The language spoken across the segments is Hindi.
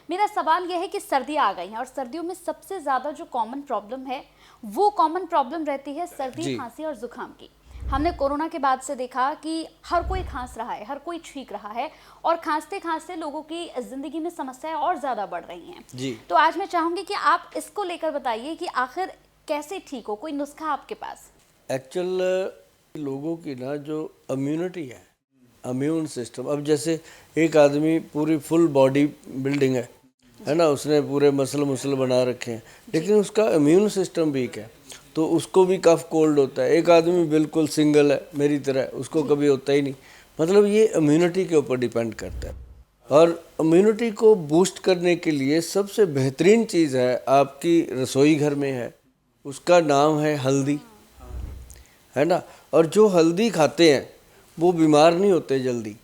मेरा सवाल यह है कि सर्दियाँ आ गई हैं और सर्दियों में सबसे ज़्यादा जो कॉमन प्रॉब्लम है वो कॉमन प्रॉब्लम रहती है सर्दी, जी। खांसी और ज़ुकाम की। हमने कोरोना के बाद से देखा कि हर कोई खांस रहा है, हर कोई छींक रहा है और खांसते-खांसते लोगों की ज़िंदगी में समस्याएं और ज़्यादा बढ़ रही हैं। जी। तो आज मैं चाहूँगी कि आप इसको लेकर बताइए कि आखिर कैसे ठीक हो, कोई नुस्खा आपके पास? एक्चुअल लोगों की ना जो इम्यूनिटी इम्यून सिस्टम, अब जैसे एक आदमी पूरी फुल बॉडी बिल्डिंग है जी ना, उसने पूरे मसल मुसल बना रखे हैं, जी लेकिन उसका इम्यून सिस्टम वीक है, तो उसको भी कफ कोल्ड होता है। एक आदमी बिल्कुल सिंगल है मेरी तरह, उसको जी कभी होता ही नहीं। मतलब ये इम्यूनिटी के ऊपर डिपेंड करता है। और इम्यूनिटी को बूस्ट करने के लिए सबसे बेहतरीन चीज़ है आपकी रसोई घर में है, उसका नाम है हल्दी, है ना। और जो हल्दी खाते हैं वो बीमार नहीं होते जल्दी।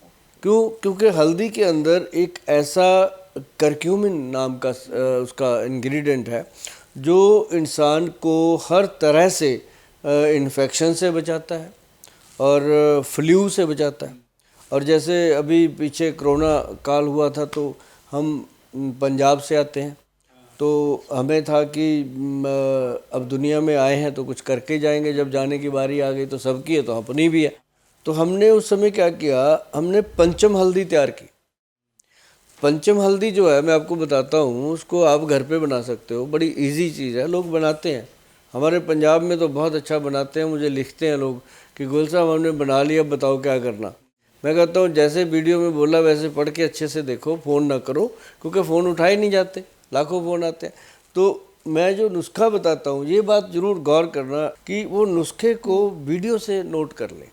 क्यों? क्योंकि हल्दी के अंदर एक ऐसा करक्यूमिन नाम का उसका इंग्रेडिएंट है जो इंसान को हर तरह से इन्फेक्शन से बचाता है और फ्लू से बचाता है। और जैसे अभी पीछे कोरोना काल हुआ था, तो हम पंजाब से आते हैं, तो हमें था कि अब दुनिया में आए हैं तो कुछ करके जाएंगे, जब जाने की बारी आ गई तो सबकी है तो अपनी भी है। तो हमने उस समय क्या किया, हमने पंचम हल्दी तैयार की। पंचम हल्दी जो है, मैं आपको बताता हूँ, उसको आप घर पे बना सकते हो, बड़ी इजी चीज़ है, लोग बनाते हैं। हमारे पंजाब में तो बहुत अच्छा बनाते हैं, मुझे लिखते हैं लोग कि गुल साहब हमने बना लिया, अब बताओ क्या करना। मैं कहता हूँ जैसे वीडियो में बोला वैसे पढ़ के अच्छे से देखो, फ़ोन ना करो, क्योंकि फ़ोन उठाए नहीं जाते, लाखों फ़ोन आते हैं। तो मैं जो नुस्खा बताता हूँ, ये बात ज़रूर गौर करना कि वो नुस्खे को वीडियो से नोट कर लें।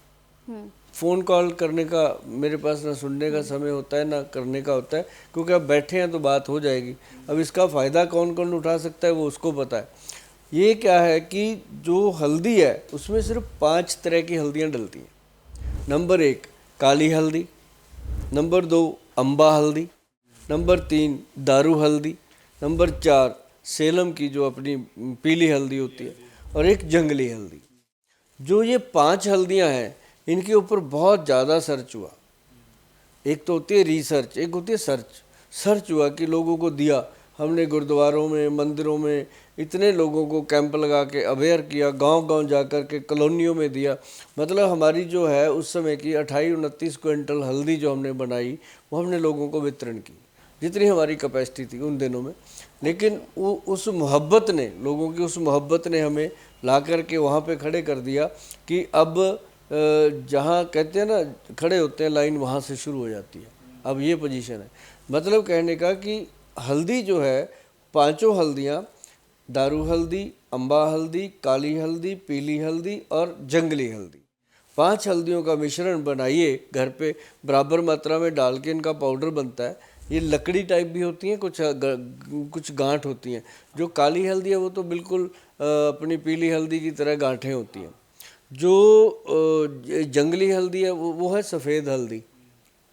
फ़ोन कॉल करने का मेरे पास ना सुनने का समय होता है ना करने का होता है, क्योंकि अब बैठे हैं तो बात हो जाएगी। अब इसका फ़ायदा कौन कौन उठा सकता है वो उसको पता है। ये क्या है कि जो हल्दी है उसमें सिर्फ 5 तरह की हल्दियाँ डलती हैं। नंबर 1 काली हल्दी, नंबर 2 अम्बा हल्दी, नंबर 3 दारू हल्दी, नंबर 4 सेलम की जो अपनी पीली हल्दी होती है, और एक जंगली हल्दी। जो ये 5 हल्दियाँ हैं, इनके ऊपर बहुत ज़्यादा सर्च हुआ। एक तो होती है रिसर्च, एक होती है सर्च। सर्च हुआ कि लोगों को दिया, हमने गुरुद्वारों में, मंदिरों में इतने लोगों को कैंप लगा के अवेयर किया, गांव-गांव जाकर के कॉलोनियों में दिया। मतलब हमारी जो है उस समय की 28-29 क्विंटल हल्दी जो हमने बनाई, वो हमने लोगों को वितरण की, जितनी हमारी कैपेसिटी थी उन दिनों में। लेकिन वो उस मोहब्बत ने, लोगों की उस मोहब्बत ने हमें ला कर के वहाँ पे खड़े कर दिया कि अब जहाँ कहते हैं ना खड़े होते हैं लाइन, वहाँ से शुरू हो जाती है। अब ये पोजीशन है। मतलब कहने का कि हल्दी जो है, पांचों हल्दियाँ, दारू हल्दी, अम्बा हल्दी, काली हल्दी, पीली हल्दी और जंगली हल्दी, 5 हल्दियों का मिश्रण बनाइए घर पे, बराबर मात्रा में डाल के इनका पाउडर बनता है। ये लकड़ी टाइप भी होती हैं, कुछ गांठ होती हैं। जो काली हल्दी है वो तो बिल्कुल अपनी पीली हल्दी की तरह गांठें होती हैं। जो जंगली हल्दी है वो है सफ़ेद हल्दी,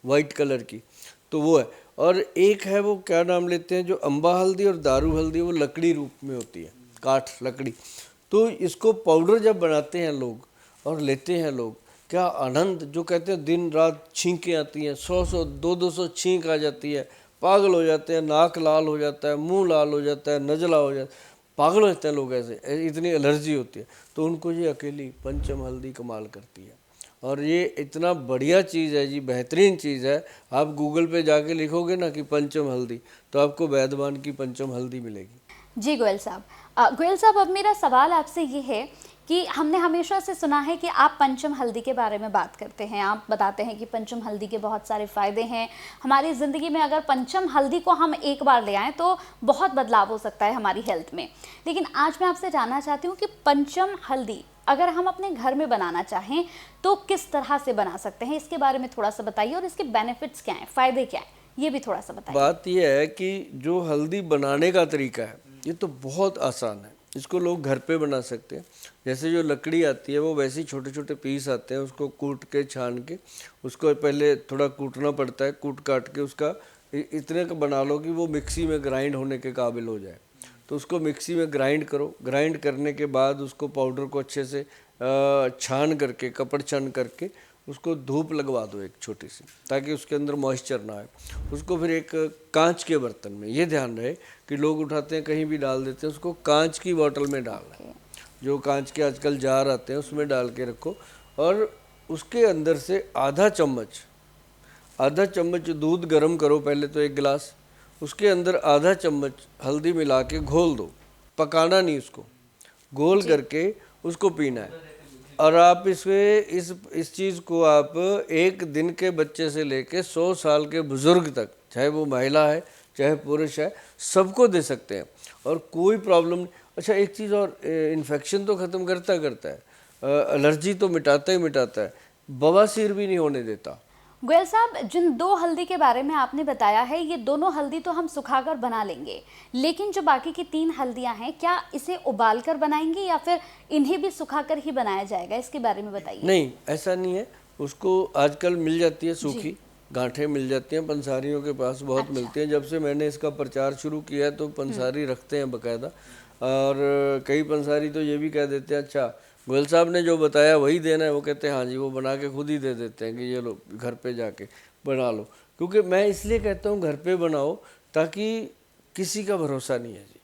वाइट कलर की, तो वो है। और एक है वो क्या नाम लेते हैं, जो अम्बा हल्दी और दारू हल्दी, वो लकड़ी रूप में होती है, काठ लकड़ी। तो इसको पाउडर जब बनाते हैं लोग और लेते हैं लोग, क्या आनंद, जो कहते हैं दिन रात छींकें आती हैं, 100-100 200-200 छींक आ जाती है, पागल हो जाते हैं, नाक लाल हो जाता है, मुंह लाल हो जाता है, नजला हो जाता है, पागल हो जाते हैं लोग, ऐसे इतनी एलर्जी होती है। तो उनको ये अकेली पंचम हल्दी कमाल करती है। और ये इतना बढ़िया चीज़ है जी, बेहतरीन चीज़ है। आप गूगल पे जाके लिखोगे ना कि पंचम हल्दी, तो आपको वैद्यवान की पंचम हल्दी मिलेगी। जी गोयल साहब, गोयल साहब, अब मेरा सवाल आपसे ये है कि हमने हमेशा से सुना है कि आप पंचम हल्दी के बारे में बात करते हैं, आप बताते हैं कि पंचम हल्दी के बहुत सारे फ़ायदे हैं हमारी ज़िंदगी में। अगर पंचम हल्दी को हम एक बार ले आएँ तो बहुत बदलाव हो सकता है हमारी हेल्थ में। लेकिन आज मैं आपसे जानना चाहती हूँ कि पंचम हल्दी अगर हम अपने घर में बनाना चाहें तो किस तरह से बना सकते हैं, इसके बारे में थोड़ा सा बताइए और इसके बेनिफिट्स क्या हैं, फ़ायदे क्या हैं, ये भी थोड़ा सा बताइए। बात यह है कि जो हल्दी बनाने का तरीका है ये तो बहुत आसान है, इसको लोग घर पे बना सकते हैं। जैसे जो लकड़ी आती है वो वैसे ही छोटे छोटे पीस आते हैं, उसको कूट के छान के, उसको पहले थोड़ा कूटना पड़ता है, कूट काट के उसका इतने का बना लो कि वो मिक्सी में ग्राइंड होने के काबिल हो जाए। तो उसको मिक्सी में ग्राइंड करो, ग्राइंड करने के बाद उसको पाउडर को अच्छे से छान करके, कपड़ छान करके उसको धूप लगवा दो एक छोटी सी, ताकि उसके अंदर मॉइस्चर ना आए। उसको फिर एक कांच के बर्तन में, ये ध्यान रहे कि लोग उठाते हैं कहीं भी डाल देते हैं, उसको कांच की बोतल में डालना है। जो कांच के आजकल जार आते हैं उसमें डाल के रखो, और उसके अंदर से आधा चम्मच दूध गर्म करो पहले तो 1 गिलास, उसके अंदर आधा चम्मच हल्दी मिला के घोल दो, पकाना नहीं उसको, घोल करके उसको पीना है। और आप इस चीज़ को आप 1 दिन के बच्चे से लेके 100 साल के बुजुर्ग तक, चाहे वो महिला है चाहे पुरुष है, सबको दे सकते हैं और कोई प्रॉब्लम नहीं। अच्छा, एक चीज़ और, इन्फेक्शन तो ख़त्म करता है, एलर्जी तो मिटाता ही मिटाता है, बवासीर भी नहीं होने देता। गोयल साहब, जिन 2 हल्दी के बारे में आपने बताया है, ये दोनों हल्दी तो हम सुखाकर बना लेंगे, लेकिन जो बाकी की 3 हल्दियां हैं, क्या इसे उबाल कर बनाएंगे या फिर इन्हें भी सुखाकर ही बनाया जाएगा? इसके बारे में बताइए। नहीं, ऐसा नहीं है, उसको आजकल मिल जाती है सूखी गांठें मिल जाती हैं, पंसारियों के पास बहुत मिलती हैं। जब से मैंने इसका प्रचार शुरू किया है तो पंसारी रखते हैं बाकायदा, और कई पंसारी तो ये भी कह देते हैं, अच्छा गोयल साहब ने जो बताया वही देना है, वो कहते हैं हाँ जी, वो बना के खुद ही दे देते हैं कि ये लो घर पे जाके बना लो। क्योंकि मैं इसलिए कहता हूँ घर पे बनाओ, ताकि किसी का भरोसा नहीं है जी।